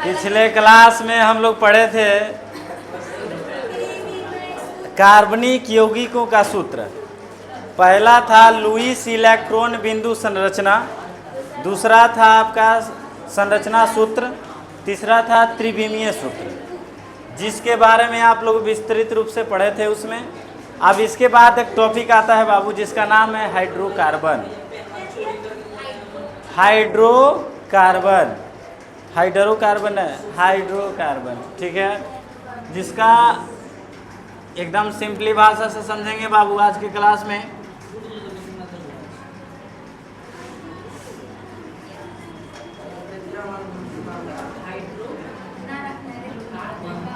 पिछले क्लास में हम लोग पढ़े थे कार्बनिक यौगिकों का सूत्र। पहला था लुईस इलेक्ट्रॉन बिंदु संरचना, दूसरा था आपका संरचना सूत्र, तीसरा था त्रिविमीय सूत्र, जिसके बारे में आप लोग विस्तृत रूप से पढ़े थे उसमें। अब इसके बाद एक टॉपिक आता है बाबू जिसका नाम है हाइड्रोकार्बन। हाइड्रोकार्बन, हाइड्रोकार्बन है, हाइड्रोकार्बन, ठीक है। जिसका एकदम सिंपली भाषा से समझेंगे बाबू आज की क्लास में।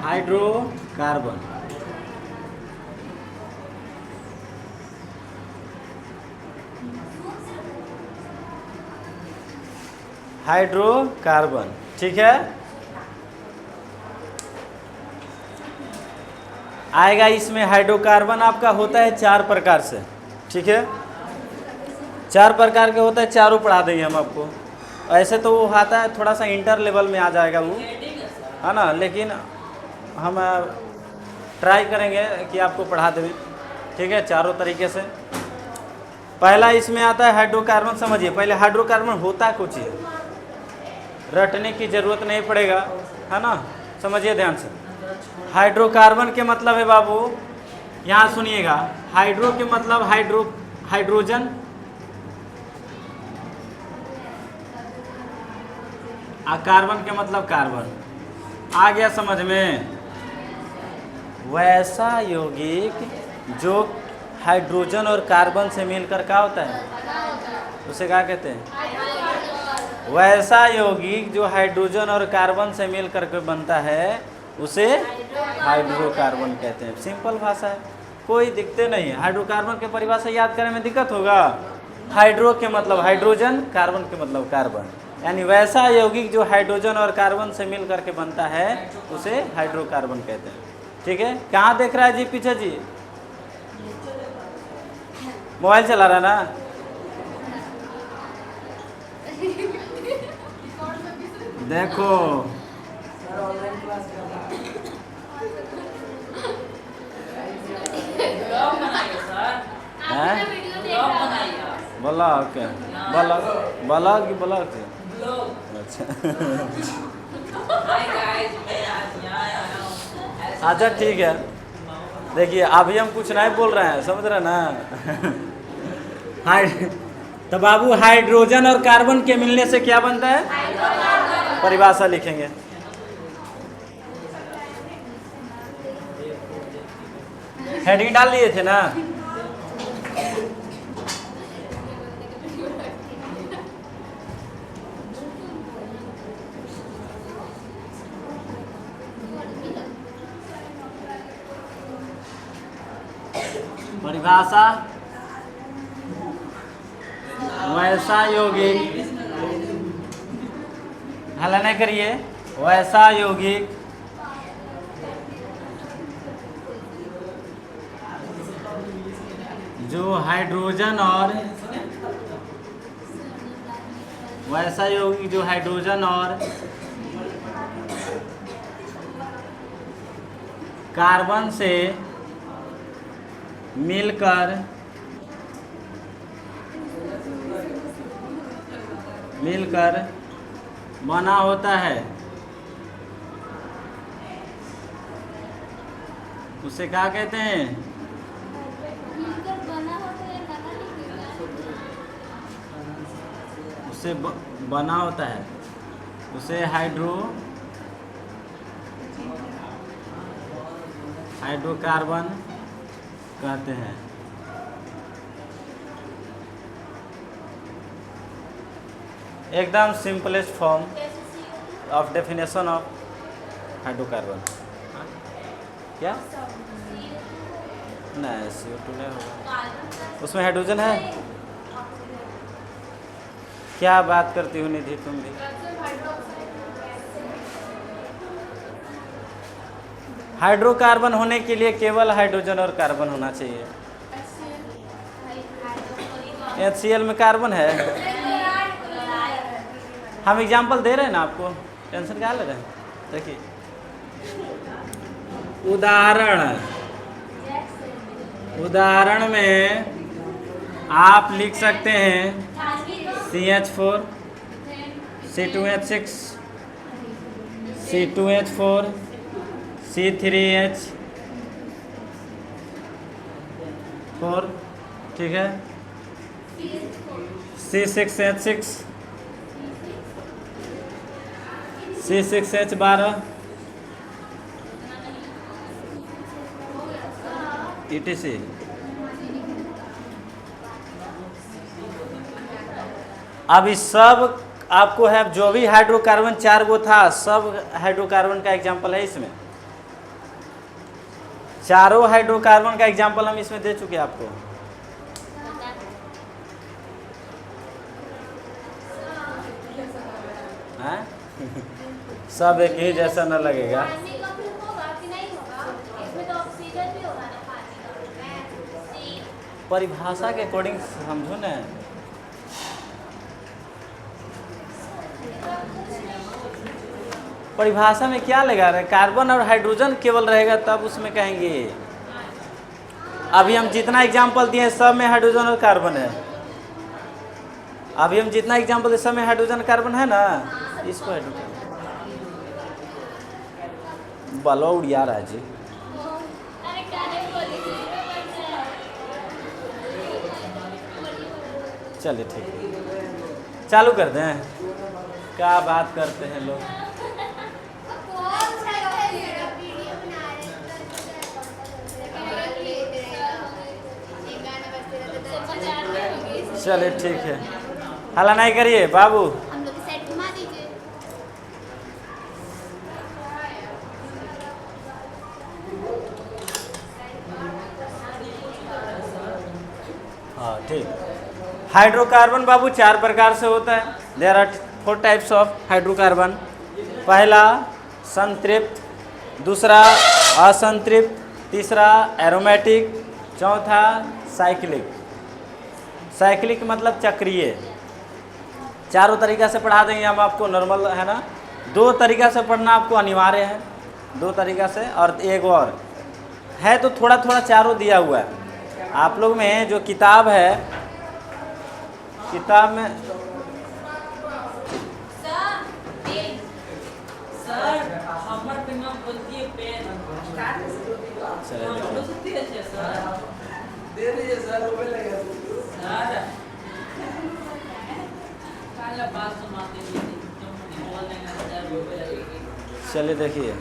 हाइड्रोकार्बन हाइड्रोकार्बन, ठीक है। आएगा इसमें हाइड्रोकार्बन आपका होता है 4 प्रकार से, ठीक है। 4 प्रकार के होता है, चारों पढ़ा देंगे हम आपको। ऐसे तो वो आता है थोड़ा सा इंटर लेवल में आ जाएगा वो, है ना, लेकिन हम ट्राई करेंगे कि आपको पढ़ा दें, ठीक है, चारों तरीके से। पहला इसमें आता है हाइड्रोकार्बन। समझिए पहले हाइड्रोकार्बन होता कुछ है, रटने की जरूरत नहीं पड़ेगा, है ना। समझिए ध्यान से। हाइड्रोकार्बन के मतलब है बाबू, यहाँ सुनिएगा, हाइड्रो के मतलब हाइड्रोजन, और कार्बन के मतलब कार्बन। आ गया समझ में। वैसा यौगिक जो हाइड्रोजन और कार्बन से मिलकर क्या होता है, उसे क्या कहते हैं? वैसा यौगिक जो हाइड्रोजन और कार्बन से मिलकर के बनता है उसे हाइड्रोकार्बन कहते हैं। सिंपल भाषा है, कोई दिक्कत नहीं है। हाइड्रोकार्बन के परिभाषा याद करने में दिक्कत होगा। हाइड्रो के मतलब हाइड्रोजन, कार्बन के मतलब कार्बन, यानी वैसा यौगिक जो हाइड्रोजन और कार्बन से मिल करके बनता है उसे हाइड्रोकार्बन कहते हैं, ठीक है। कहाँ देख रहा है जी पीछे जी? मोबाइल चला रहा है ना? देखो ब्लॉग, ब्लॉग की ब्लॉग थे। अच्छा अच्छा ठीक है। देखिए अभी हम कुछ नहीं बोल रहे हैं, समझ रहे ना। तो बाबू हाइड्रोजन और कार्बन के मिलने से क्या बनता है? परिभाषा लिखेंगे। हेडिंग डाल दिए थे ना? परिभाषा, वैसा यौगिक, हल्ला नहीं करिए, वैसा यौगिक जो हाइड्रोजन और वैसा यौगिक जो हाइड्रोजन और कार्बन से मिलकर बना होता है उसे क्या कहते हैं? उसे बना होता है उसे हाइड्रोकार्बन कहते हैं। एकदम simplest form of definition of hydrocarbon. क्या नहीं, CO2 नहीं होगा, उसमें हाइड्रोजन है। क्या बात करती हो निधि तुम भी? हाइड्रोकार्बन होने के लिए केवल हाइड्रोजन और कार्बन होना चाहिए। HCl में कार्बन है। हम एग्जाम्पल दे रहे हैं ना आपको, टेंशन क्या ले रहे हैं। देखिए उदाहरण में आप लिख सकते हैं CH4 C2H6 C2H4 C3H4, ठीक है, C6H6 C6H12 ETC। अब इस सब आपको है जो भी हाइड्रोकार्बन 4 गो था, सब हाइड्रोकार्बन का एग्जाम्पल है इसमें। चारों हाइड्रोकार्बन का एग्जाम्पल हम इसमें दे चुके हैं आपको। हैं? सब एक ही जैसा न लगेगा। परिभाषा के अकॉर्डिंग समझो ना। परिभाषा में क्या लगा रहे, कार्बन और हाइड्रोजन केवल रहेगा तब उसमें कहेंगे। अभी हम जितना एग्जाम्पल दिए सब में हाइड्रोजन और कार्बन है। अभी हम जितना एग्जाम्पल दिए सब में हाइड्रोजन कार्बन है ना, इसको हाइड्रोजन बलो उड़िया रहा है जी। चलिए ठीक है, चालू कर दें। क्या बात करते हैं लोग। चलिए ठीक है, हल्ला नहीं करिए बाबू। हम लोग सेट घुमा दीजिए। हाँ ठीक। हाइड्रोकार्बन बाबू 4 प्रकार से होता है। There are 4 types of hydrocarbon. पहला संतृप्त, दूसरा असंतृप्त, तीसरा एरोमेटिक, चौथा साइक्लिक। साइक्लिक मतलब चक्रीय। चारों तरीक़ा से पढ़ा देंगे हम आपको, नॉर्मल है ना। 2 तरीक़ा से पढ़ना आपको अनिवार्य है, 2 तरीक़ा से, और एक और है तो थोड़ा थोड़ा चारों दिया हुआ है आप लोग में। जो किताब है, किताब में चलिए देखिए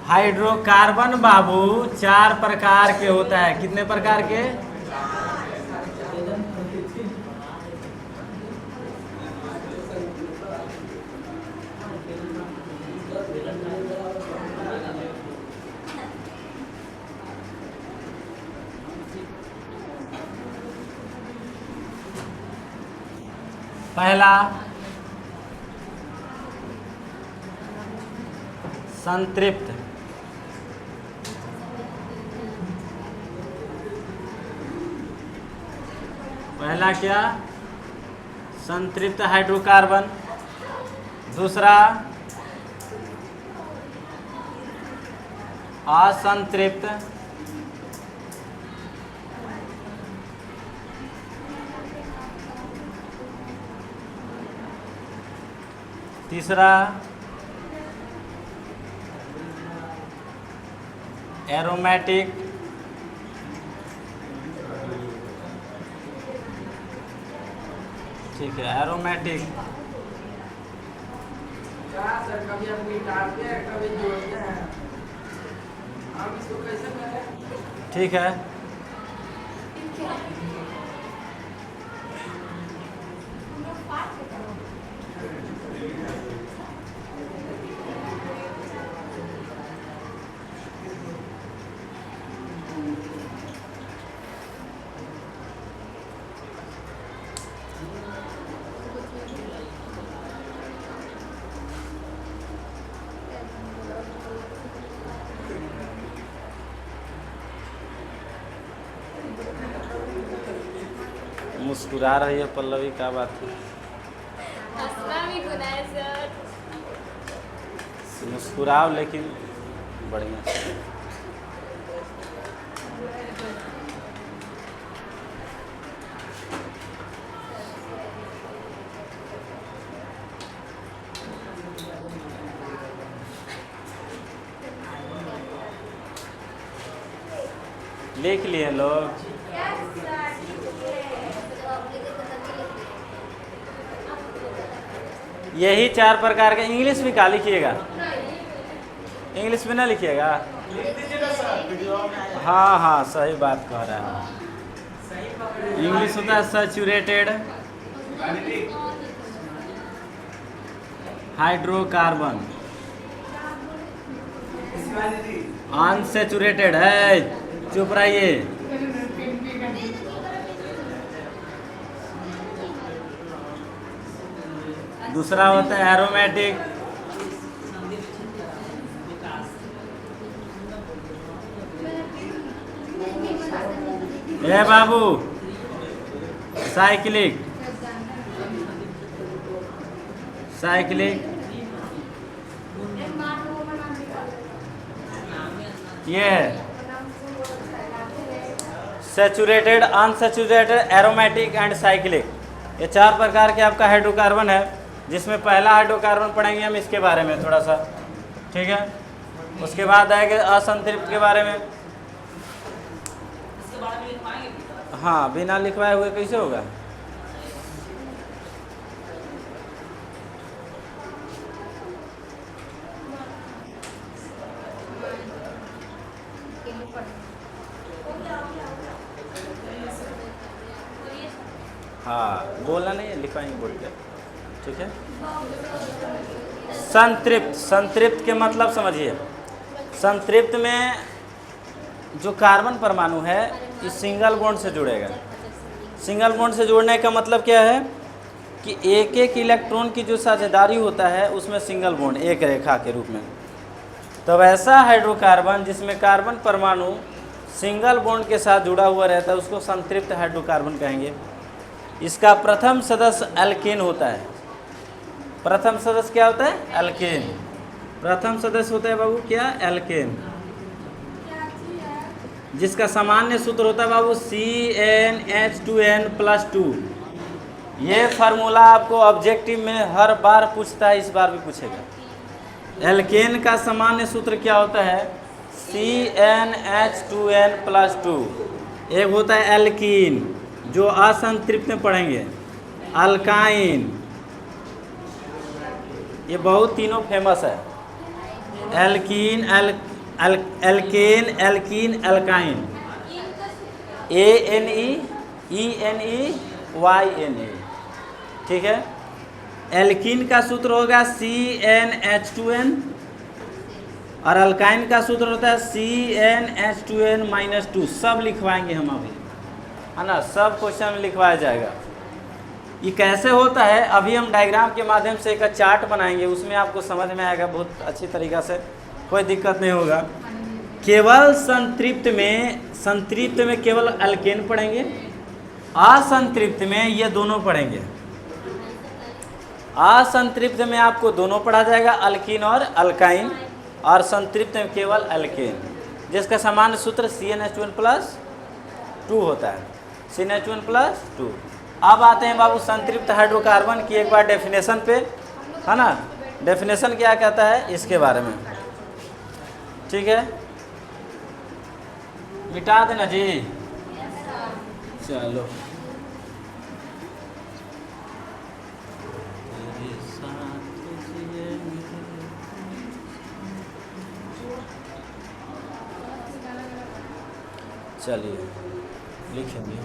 हाइड्रोकार्बन बाबू 4 प्रकार के होता है। कितने प्रकार के? पहला संतृप्त, पहला क्या? संतृप्त हाइड्रोकार्बन। दूसरा असंतृप्त, तीसरा एरोमेटिक, ठीक है, एरोमेटिक। कभी हम निकालते हैं, कभी जोड़ते हैं। हम इसको कैसे करें? ठीक है। मुस्कुरा रही है पल्लवी, क्या बात है? हंसना भी गुनाह है सर। मुस्कुराओ लेकिन बढ़िया। लिख लिए लोग? यही 4 प्रकार के। इंग्लिश भी क्या लिखिएगा? इंग्लिश में ना लिखिएगा? हाँ हाँ, सही बात कह रहा है। इंग्लिश होता है सैचुरेटेड हाइड्रोकार्बन, अनसैचुरेटेड है, चुप रहिए। दूसरा होता है एरोमेटिक, ए बाबू, साइक्लिक, साइक्लिक, ये है saturated, unsaturated, aromatic and cyclic. ये 4 प्रकार के आपका हाइड्रोकार्बन है, जिसमें पहला हाइड्रोकार्बन पढ़ेंगे हम इसके बारे में थोड़ा सा, ठीक है। उसके बाद आएगा असंतृप्त के बारे में। हाँ, बिना लिखवाए हुए कैसे होगा? हाँ, बोलना नहीं है, लिखवाएंगे बोल के, ठीक है। संतृप्त, संतृप्त के मतलब समझिए। संतृप्त में जो कार्बन परमाणु है इस सिंगल बॉन्ड से जुड़ेगा। सिंगल बॉन्ड से जोड़ने का मतलब क्या है कि एक एक इलेक्ट्रॉन की जो साझेदारी होता है उसमें सिंगल बॉन्ड, एक रेखा के रूप में। तब ऐसा हाइड्रोकार्बन जिसमें कार्बन परमाणु सिंगल बॉन्ड के साथ जुड़ा हुआ रहता है उसको संतृप्त हाइड्रोकार्बन कहेंगे। इसका प्रथम सदस्य एल्केन होता है। प्रथम सदस्य क्या होता है? एल्केन। प्रथम सदस्य होता है बाबू क्या? एल्केन, जिसका सामान्य सूत्र होता है बाबू CnH2n+2। ये फार्मूला आपको ऑब्जेक्टिव में हर बार पूछता है, इस बार भी पूछेगा। एल्केन का सामान्य सूत्र क्या होता है? CnH2n+2। एक होता है एल्कीन, जो असंतृप्त में पढ़ेंगे। अल्काइन, ये बहुत तीनों फेमस है। Alkene, alkane, alkene, alkyne. ANEENEYNE, ठीक है। एल्कीन का सूत्र होगा CnH2n और अल्काइन का सूत्र होता है CnH2n-2। सब लिखवाएंगे हम अभी, है ना, सब क्वेश्चन में लिखवाया जाएगा। ये कैसे होता है अभी हम डायग्राम के माध्यम से एक चार्ट बनाएंगे, उसमें आपको समझ में आएगा बहुत अच्छी तरीक़ा से, कोई दिक्कत नहीं होगा। केवल संतृप्त में केवल अल्केन पढ़ेंगे, असंतृप्त में ये दोनों पढ़ेंगे। असंतृप्त में आपको दोनों पढ़ा जाएगा, अल्कीन और अल्काइन, और संतृप्त में केवल अल्केन, जिसका सामान्य सूत्र CnH2n+2 होता है। CnH2n+2। अब आते हैं बाबू संतृप्त हाइड्रोकार्बन की एक बार डेफिनेशन पे, है ना। डेफिनेशन क्या कहता है इसके बारे में, ठीक है। मिटा देना जी, चलो। चलिए लिखेंगे।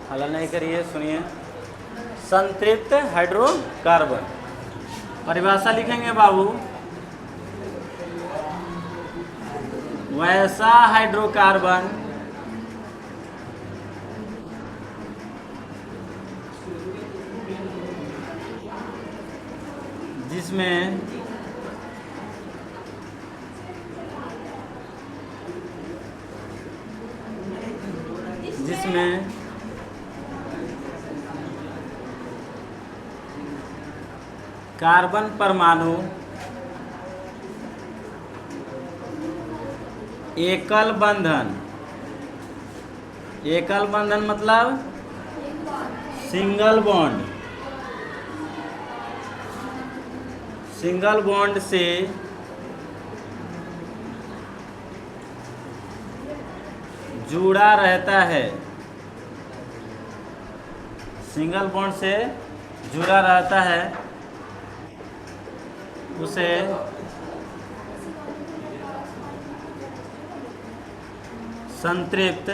हल्ला नहीं करिए, सुनिए। संतृप्त हाइड्रोकार्बन, परिभाषा लिखेंगे बाबू। वैसा हाइड्रोकार्बन जिसमें कार्बन परमाणु एकल बंधन, एकल बंधन मतलब सिंगल बॉन्ड, सिंगल बॉन्ड से जुड़ा रहता है, सिंगल बॉन्ड से जुड़ा रहता है, उसे संतृप्त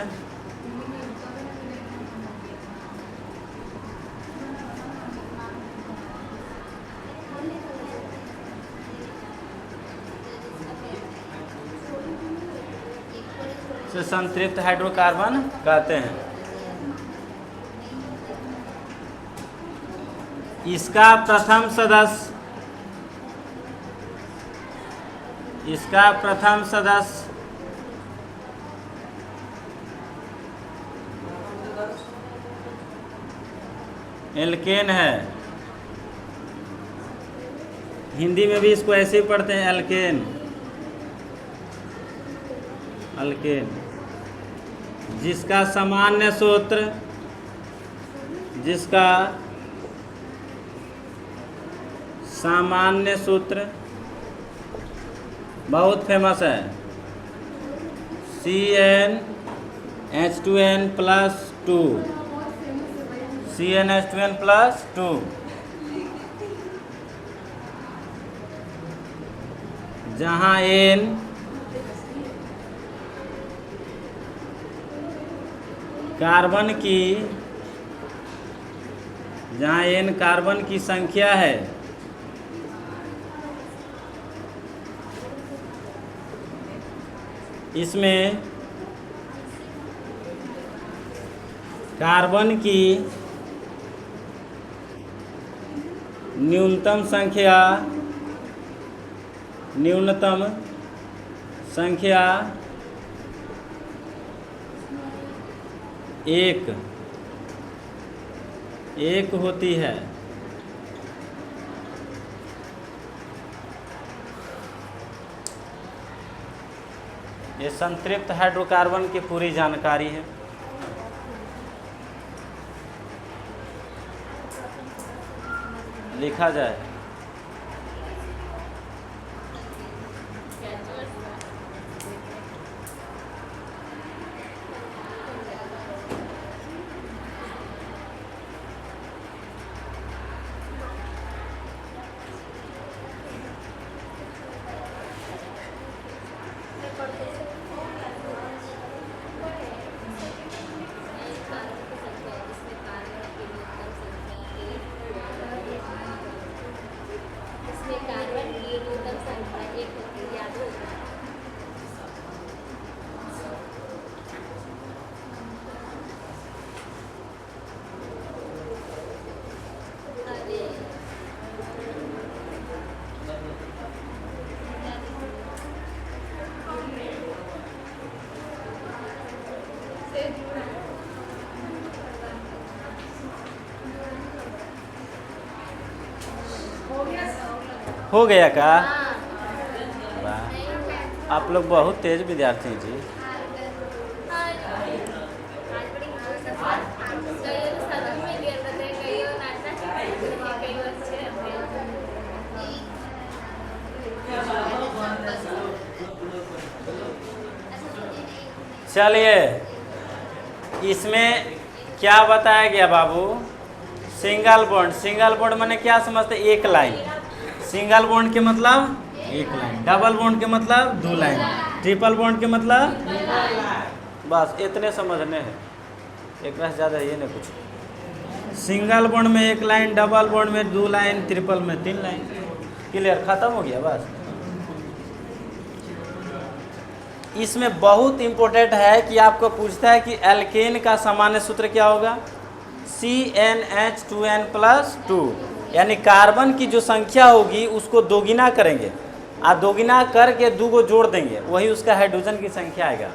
संतृप्त हाइड्रोकार्बन कहते हैं। इसका प्रथम सदस्य, इसका प्रथम सदस्य एल्केन है। हिंदी में भी इसको ऐसे ही पढ़ते हैं, एल्केन, अल्केन। जिसका सामान्य सूत्र, जिसका सामान्य सूत्र बहुत फेमस है, CnH2n+2, CnH2n+2, जहाँ N कार्बन की, जहाँ N कार्बन की संख्या है, इसमें कार्बन की न्यूनतम संख्या, न्यूनतम संख्या एक होती है। ये संतृप्त हाइड्रोकार्बन की पूरी जानकारी है। लिखा जाए, हो गया का? वाह, आप लोग बहुत तेज विद्यार्थी हैं जी। चलिए, इसमें क्या बताया गया बाबू? Single bond. सिंगल बॉन्ड माने क्या समझते? एक लाइन। सिंगल बॉन्ड के मतलब एक लाइन, डबल बॉन्ड के मतलब 2 लाइन, ट्रिपल बॉन्ड के मतलब बस इतने समझने हैं। एक से ज़्यादा ये नहीं कुछ। सिंगल बॉन्ड में 1 लाइन, डबल बॉन्ड में 2 लाइन, ट्रिपल में 3 लाइन। क्लियर, खत्म हो गया बस। इसमें बहुत इंपॉर्टेंट है कि आपको पूछता है कि एल्केन का सामान्य सूत्र क्या होगा, CnH2n+2, यानी कार्बन की जो संख्या होगी उसको दोगुना करेंगे, आप दोगुना करके 2 को जोड़ देंगे, वही उसका हाइड्रोजन की संख्या आएगा।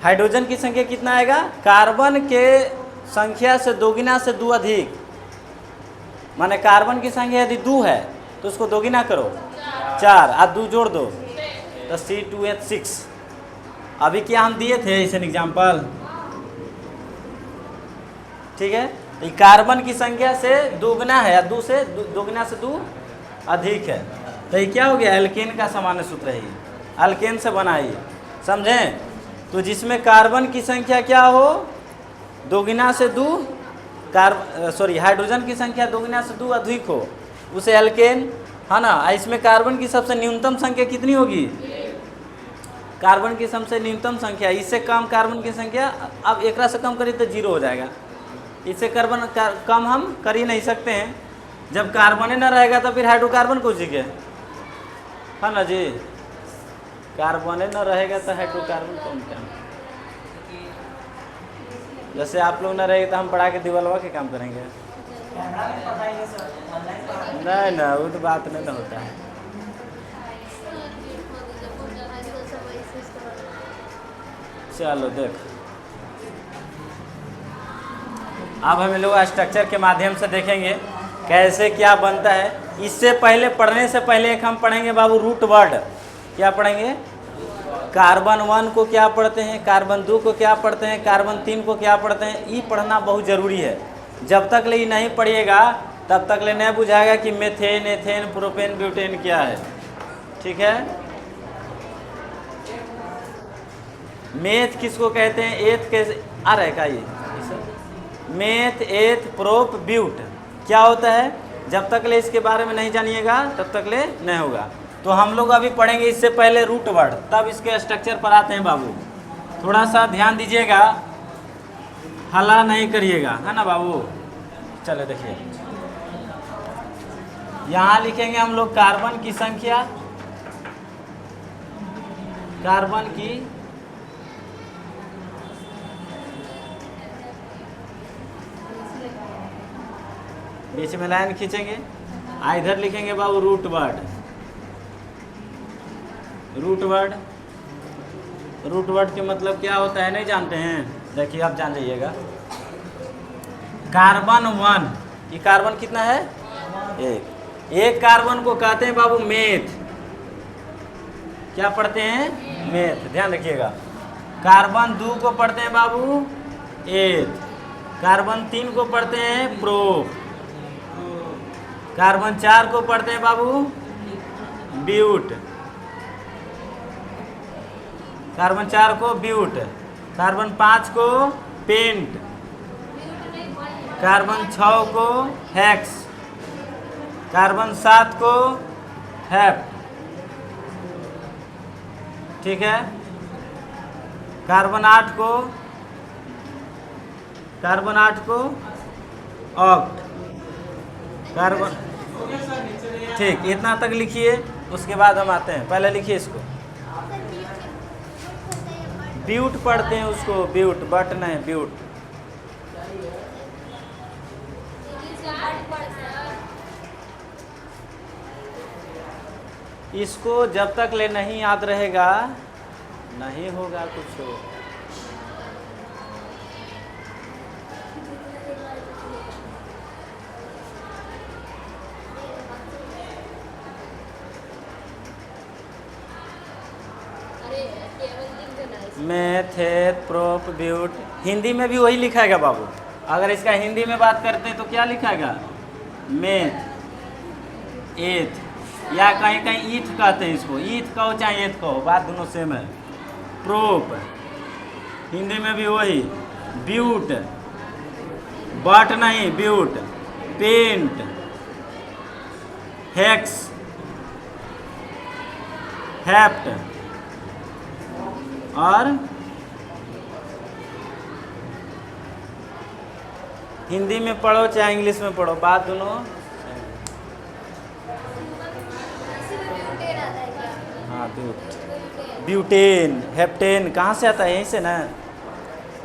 हाइड्रोजन की संख्या कितना आएगा, कार्बन के संख्या से दोगुना से 2 अधिक, माने कार्बन की संख्या यदि 2 है तो उसको दोगुना करो 4, आप 2 जोड़ दो तो C2H6। अभी क्या हम दिए थे इसे एग्जाम्पल, ठीक है। ये कार्बन की संख्या से दोगुना है, 2 से दोगुना से 2 अधिक है, तो ये क्या हो गया, एल्केन का सामान्य सूत्र है, एल्केन से बना है, समझें। तो जिसमें कार्बन की संख्या क्या हो, दोगुना से 2 हाइड्रोजन की संख्या दोगुना से 2 अधिक हो, उसे एल्केन है ना। इसमें कार्बन की सबसे न्यूनतम संख्या कितनी होगी, कार्बन की सबसे न्यूनतम संख्या, इससे कम कार्बन की संख्या, अब एक से कम करिए तो 0 हो जाएगा, इससे कार्बन कम हम कर ही नहीं सकते हैं। जब कार्बन न रहेगा तो फिर हाइड्रोकार्बन को जीके, है ना जी, कार्बन न रहेगा तो हाइड्रोकार्बन कौन क्या। जैसे आप लोग न रहेगा तो हम पढ़ा के दिवालवा के काम करेंगे, नहीं ना, वो तो बात नहीं ना होता है। चलो देख, अब हम लोग स्ट्रक्चर के माध्यम से देखेंगे कैसे क्या बनता है। इससे पहले, पढ़ने से पहले एक हम पढ़ेंगे बाबू रूट वर्ड। क्या पढ़ेंगे, कार्बन 1 को क्या पढ़ते हैं, कार्बन 2 को क्या पढ़ते हैं, कार्बन 3 को क्या पढ़ते हैं, ये पढ़ना बहुत ज़रूरी है। जब तक ले ये नहीं पढ़िएगा तब तक ले नहीं बुझाएगा कि मेथेन, एथेन, प्रोपेन, ब्यूटेन क्या है, ठीक है। मेथ किसको कहते हैं, एथ कैसे आ रहा है का ये, मेथ, एथ, प्रोप, ब्यूट क्या होता है, जब तक ले इसके बारे में नहीं जानिएगा तब तक ले नहीं होगा। तो हम लोग अभी पढ़ेंगे इससे पहले रूट वर्ड, तब इसके स्ट्रक्चर पर आते हैं बाबू। थोड़ा सा ध्यान दीजिएगा, हल्ला नहीं करिएगा, है ना बाबू। चलो देखिए, यहाँ लिखेंगे हम लोग कार्बन की संख्या, कार्बन की बीच में लाइन खींचेंगे, इधर लिखेंगे बाबू root word. Root word, root word के मतलब क्या होता है नहीं जानते हैं, देखिए आप जान जाइएगा। कार्बन 1, ये कार्बन कितना है, एक कार्बन को कहते हैं बाबू मेथ, क्या पढ़ते हैं, मेथ, ध्यान रखिएगा। कार्बन 2 को पढ़ते हैं बाबू एथ, कार्बन 3 को पढ़ते हैं प्रोप, कार्बन 4 को पढ़ते हैं बाबू ब्यूट, कार्बन 4 को ब्यूट, कार्बन 5 को पेंट, कार्बन 6 को हेक्स, कार्बन 7 को हेप्ट, ठीक है। कार्बन 8 को ऑक्ट, कार्बन, ठीक, इतना तक लिखिए, उसके बाद हम आते हैं। पहले लिखिए इसको, ब्यूट पढ़ते हैं उसको, ब्यूट, बट नहीं ब्यूट। इसको जब तक ले नहीं याद रहेगा नहीं होगा कुछ। मेथ, एथ, प्रोप, ब्यूट, हिंदी में भी वही लिखाएगा बाबू। अगर इसका हिंदी में बात करते हैं तो क्या लिखाएगा, मेथ, एथ, या कहीं कहीं ईथ कहते हैं इसको, ईथ कहो चाहे एथ कहो, बात दोनों सेम है। प्रोप, हिंदी में भी वही। ब्यूट, बट नहीं ब्यूट। पेंट, हेक्स, हेप्ट और हिंदी में पढ़ो चाहे इंग्लिश में पढ़ो, बात दोनों। ब्यूटेन आता है क्या? हाँ ब्यूटेन, हेप्टेन कहाँ से आता है? यहीं से ना।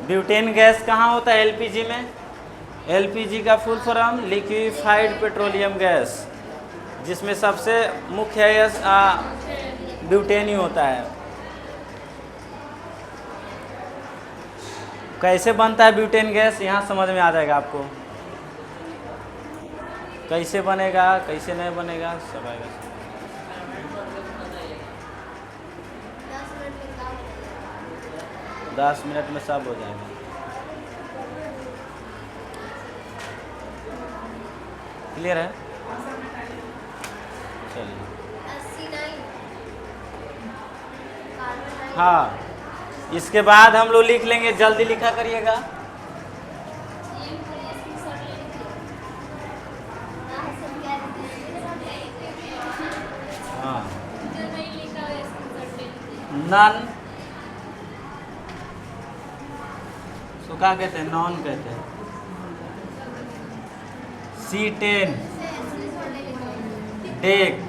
ब्यूटेन गैस कहाँ होता है? एलपीजी में। एलपीजी का full form liquefied petroleum gas, जिसमें सबसे मुख्य ब्यूटेन ही होता है। कैसे बनता है ब्यूटेन गैस, यहाँ समझ में आ जाएगा आपको। कैसे बनेगा, कैसे नहीं बनेगा, सब आएगा। 10 मिनट में सब हो जाएगा। क्लियर है? चलिए। हाँ, इसके बाद हम लोग लिख लेंगे, जल्दी लिखा करिएगा। हाँ, नन तो क्या कहते हैं? नॉन कहते हैं। C10 deck,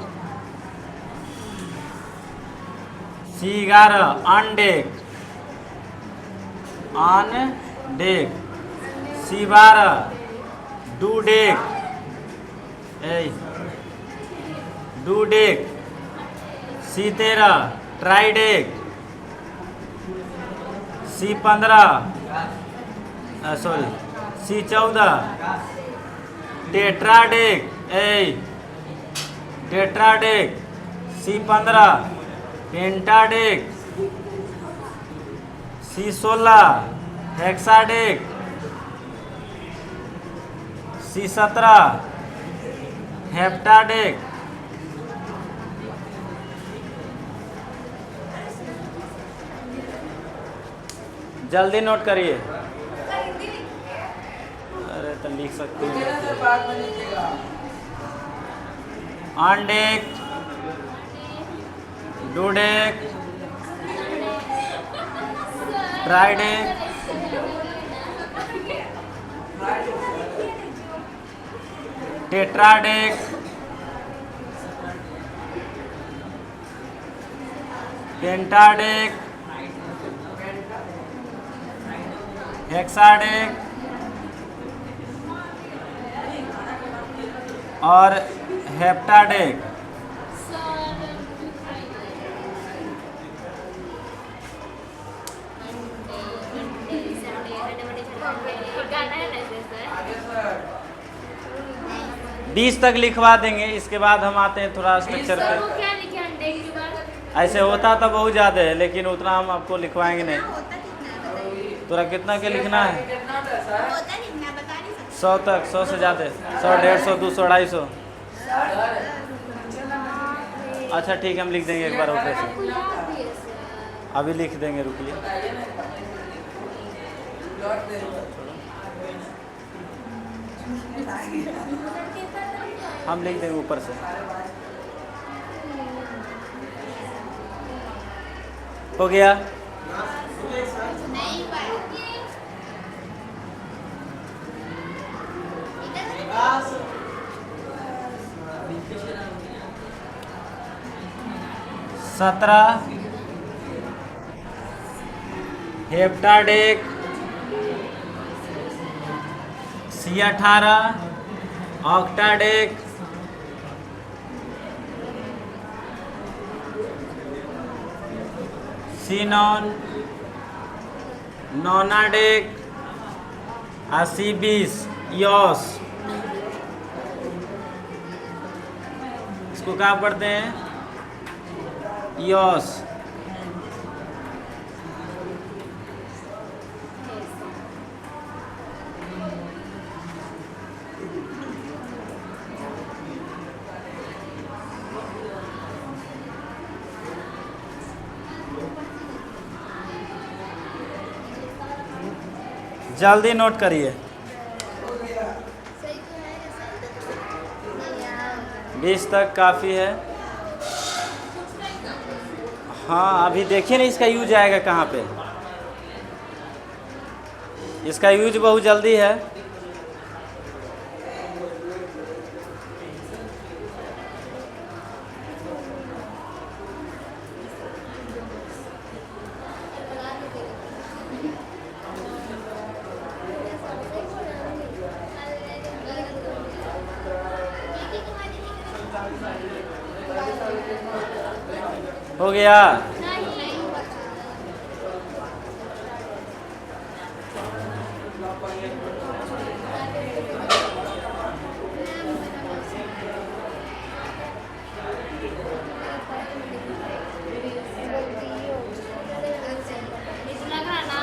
C11 अनडेक, अनडेक, C12 डूडेक, डूडेक, C13 ट्राइडेक, C15 sorry C14 टेट्राडेक, टेट्राडेक, C15 पेंटाडेक, C16 हेक्साडेक, C17 हेप्टाडेक, जल्दी नोट करिए। अरे तो लिख सकते हैं। बाद में लीजिएगा। अनडेक, डूडेक, ट्राइडेक, टेट्राडेक, पेंटाडेक, हेक्साडेक और हेप्टाडेक। आगे सर 20 तक लिखवा देंगे, इसके बाद हम आते हैं थोड़ा स्ट्रक्चर पे। क्या लिखे अंडे के बाद? ऐसे होता तो बहुत ज़्यादा है, लेकिन उतना हम आपको लिखवाएंगे नहीं। तोरा कितना के लिखना है? कितना होता है सर? 100 तक, 100 से ज़्यादा, 100, 150, 200, 250। अच्छा ठीक है, हम लिख देंगे एक बार ऊपर से। आपको याद भी है सर? अभी लिख देंगे, रुकिए। लौट दे। हम लिख देंगे ऊपर से। हो गया? नहीं पाया। 17 हेप्टाडेक, C18 ऑक्टाडेक, C9 नोनाडेक और C20 यॉस। इसको क्या पढ़ते हैं? यॉस। जल्दी नोट करिए। 20 तक काफ़ी है। हाँ, अभी देखिए ना इसका यूज आएगा कहाँ पे। इसका यूज बहुत जल्दी है। हो गया? लगा ना,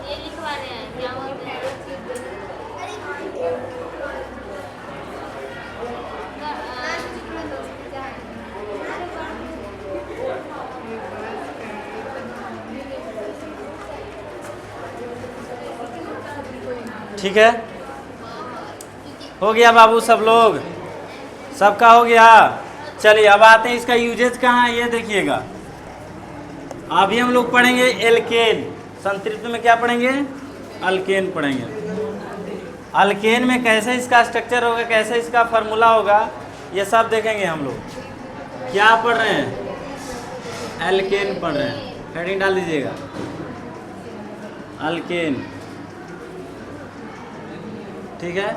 ये लिखवा रहे हैं क्या बोलते हैं? ठीक है, हो गया बाबू, सब लोग, सबका हो गया। चलिए अब आते हैं इसका यूजेज कहाँ है ये देखिएगा। अभी हम लोग पढ़ेंगे एल्केन। संतृप्त में क्या पढ़ेंगे? अल्केन पढ़ेंगे। अल्केन में कैसे इसका स्ट्रक्चर होगा, कैसे इसका फार्मूला होगा, ये सब देखेंगे हम लोग। क्या पढ़ रहे हैं? एल्केन पढ़ रहे हैं। हेडिंग डाल दीजिएगा, अल्केन। ठीक है,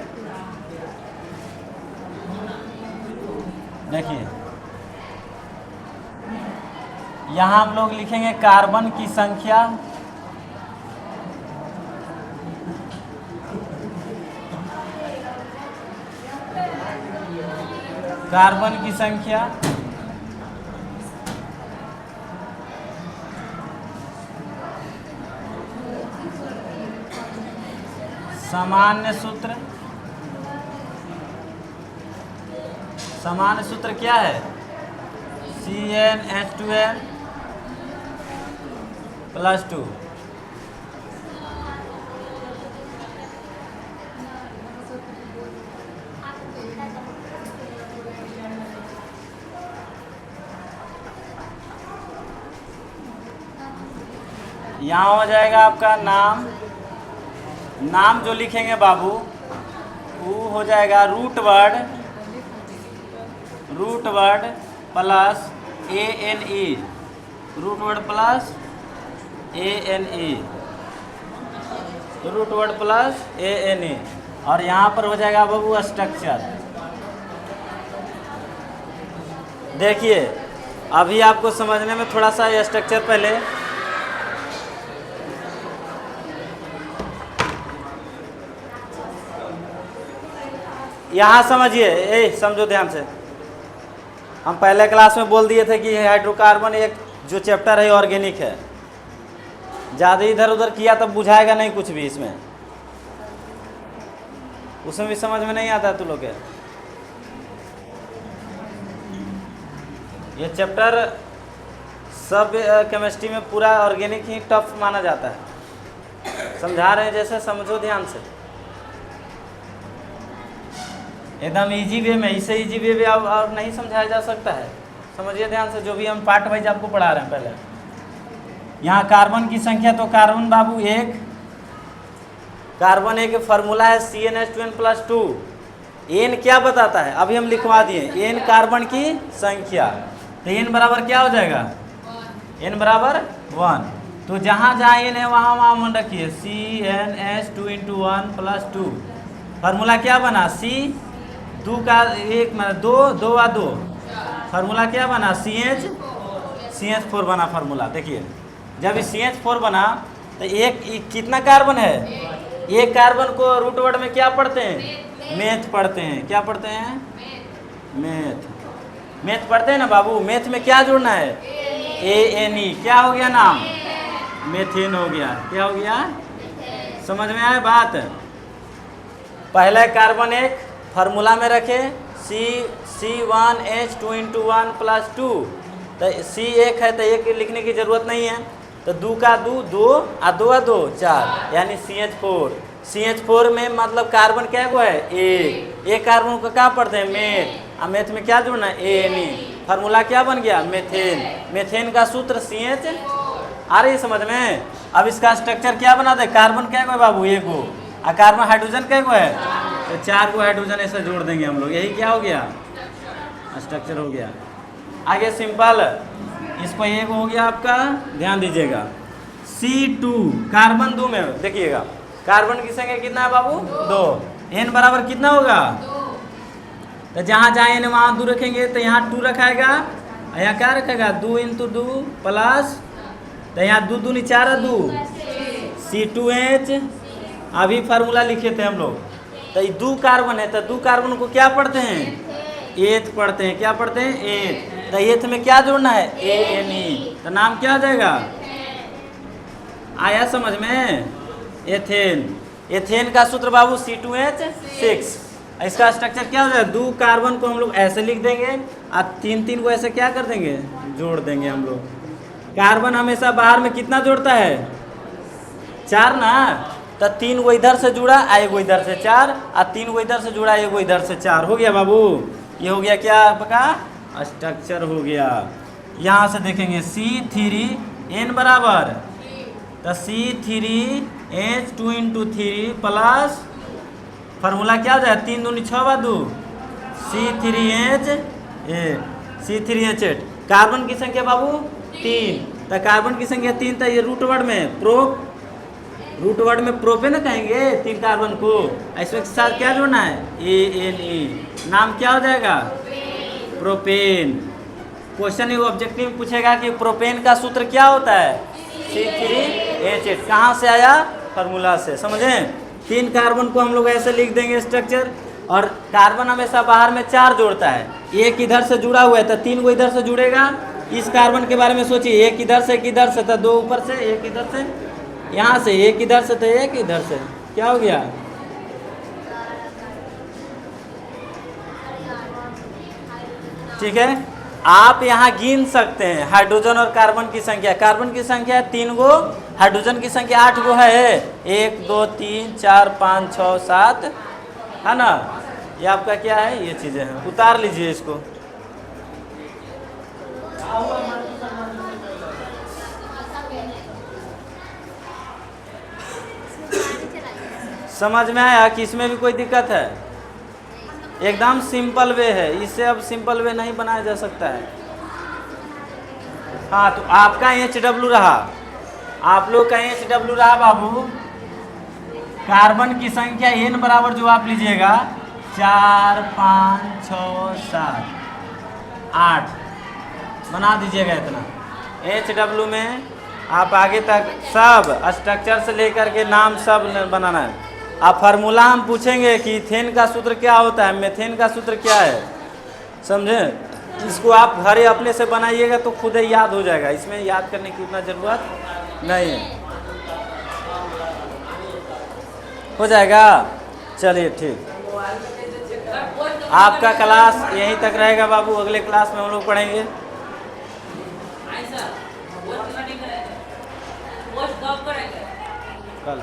देखिए यहाँ हम लोग लिखेंगे कार्बन की संख्या, कार्बन की संख्या, सामान्य सूत्र। सामान्य सूत्र क्या है? CnH2n + 2। यहाँ हो जाएगा आपका नाम। नाम जो लिखेंगे बाबू वो हो जाएगा root word plus ANE, root word plus ANE, root word plus ANE। और यहाँ पर हो जाएगा बाबू स्ट्रक्चर। देखिए अभी आपको समझने में थोड़ा सा ये स्ट्रक्चर पहले यहाँ समझिए, समझो ध्यान से। हम पहले क्लास में बोल दिए थे कि हाइड्रोकार्बन एक जो चैप्टर है ऑर्गेनिक है। ज़्यादा इधर उधर किया तब बुझाएगा नहीं कुछ भी इसमें, उसमें भी समझ में नहीं आता तुम लोग के। ये चैप्टर सब केमिस्ट्री में पूरा ऑर्गेनिक ही टफ माना जाता है। समझा रहे हैं जैसे, समझो ध्यान से, एकदम इजी वे में। इससे इजी वे अब और नहीं समझाया जा सकता है। समझिए ध्यान से, जो भी हम पार्ट वाइज आपको पढ़ा रहे हैं। पहले यहाँ कार्बन की संख्या, तो कार्बन बाबू एक, कार्बन एक फार्मूला है CnH2n + 2। एन क्या बताता है? अभी हम लिखवा दिए, एन कार्बन की संख्या। तो एन बराबर क्या हो जाएगा? एन बराबर 1। तो जहाँ जहाँ एन है वहाँ वहाँ मन रखिए, CnH2 × 1 + 2। फार्मूला क्या बना? दो का एक मतलब दो व 2। फार्मूला क्या बना? CH4 बना फार्मूला। देखिए जब CH4 बना तो एक कितना कार्बन है? एक कार्बन को रूट वर्ड में क्या पढ़ते हैं? मेथ पढ़ते हैं। क्या पढ़ते हैं? मेथ पढ़ते हैं ना बाबू। मेथ में क्या जोड़ना है? ANE। क्या हो गया नाम? मेथेन हो गया। क्या हो गया? समझ में आया बात? पहला कार्बन एक फार्मूला में रखे, C1H2 × 1 + 2। तो C एक है तो एक लिखने की जरूरत नहीं है। तो 2 का 2 2 और 2 और 2 4, यानी CH4। CH4 में मतलब कार्बन क्या को है? एक कार्बन को क्या पढ़ते हैं? मेथ। और मेथ में क्या जोड़ना है? ANE। फार्मूला क्या बन गया? मेथेन। मेथेन का सूत्र CH। आ रही है समझ में? अब इसका स्ट्रक्चर क्या बनाते हैं? कार्बन क्या को है बाबू? एक हो। और कार्बन हाइड्रोजन क्या को है? तो 4 को हाइड्रोजन ऐसे जोड़ देंगे हम लोग। यही क्या हो गया? स्ट्रक्चर हो गया। आगे सिंपल, इसको एक हो गया आपका, ध्यान दीजिएगा। C2 कार्बन 2 में देखिएगा, कार्बन की संख्या कितना है बाबू? 2। N बराबर कितना होगा? तो जहाँ जहाँ N वहाँ 2 रखेंगे तो यहाँ 2 रखाएगा, यहाँ क्या रखेगा 2 इंटू 2 प्लस, तो यहाँ 2 दूनी 4 2 C2H। अभी फार्मूला लिखे थे हम लोग, तो ये 2 कार्बन है, तो 2 कार्बन को क्या पढ़ते हैं, एथ पढ़ते हैं। क्या पढ़ते हैं, एथ। तो एथ में क्या जोड़ना है, ANE, तो नाम क्या आ जाएगा, आया समझ में, एथेन। एथेन का सूत्र बाबू C2H6। इसका स्ट्रक्चर क्या हो जाएगा, 2 कार्बन को हम लोग ऐसे लिख देंगे और 3 को ऐसे क्या कर देंगे, जोड़ देंगे हम लोग। कार्बन हमेशा बाहर में कितना जोड़ता है, 4 ना, तो 3 को इधर से जुड़ा, एगो इधर से 4, और 3 को इधर से जुड़ा, एगो इधर से 4। हो गया बाबू, ये हो गया क्या आपका स्ट्रक्चर हो गया। यहाँ से देखेंगे C3N बराबर, तो C3H2 इंटू 3 प्लस फार्मूला क्या हो जाए, 3 दूनी 6 2 C3H8। कार्बन की संख्या बाबू 3, तो कार्बन की संख्या 3, तो ये रूट वर्ड में रूट वर्ड में प्रोपेन कहेंगे 3 कार्बन को। इसके साथ क्या जोड़ना है, ANE, नाम क्या हो जाएगा, प्रोपेन। क्वेश्चन ये ऑब्जेक्टिव पूछेगा कि प्रोपेन का सूत्र क्या होता है, C3H8। कहाँ से आया, फार्मूला से, समझें। 3 कार्बन को हम लोग ऐसे लिख देंगे स्ट्रक्चर, और कार्बन हमेशा बाहर में 4 जोड़ता है। एक इधर से जुड़ा हुआ है, तो 3 को इधर से जुड़ेगा। इस कार्बन के बारे में सोचिए, एक इधर से, एक इधर से, तो 2 ऊपर से, एक इधर से, यहाँ से एक इधर से, तो एक इधर से, क्या हो गया, ठीक है। आप यहाँ गिन सकते हैं हाइड्रोजन और कार्बन की संख्या। कार्बन की संख्या 3 गो, हाइड्रोजन की संख्या 8 गो है, 1 2 3 4 5 6 7, है ना। ये आपका क्या है, ये चीज़ें हैं, उतार लीजिए इसको। समझ में आया कि इसमें भी कोई दिक्कत है, एकदम सिंपल वे है, इससे अब सिंपल वे नहीं बनाया जा सकता है। हाँ, तो आपका HW रहा, आप लोग का HW रहा बाबू, कार्बन की संख्या N बराबर जो आप लीजिएगा 4 5 6 7 8 बना दीजिएगा इतना। HW में आप आगे तक सब स्ट्रक्चर से लेकर के नाम सब बनाना है। अब फार्मूला हम पूछेंगे कि इथेन का सूत्र क्या होता है, मेथेन का सूत्र क्या है, समझे। इसको आप घरे अपने से बनाइएगा तो खुद ही याद हो जाएगा, इसमें याद करने की उतना ज़रूरत नहीं है, हो जाएगा। चलिए ठीक, आपका क्लास यहीं तक रहेगा बाबू, अगले क्लास में हम लोग पढ़ेंगे। कल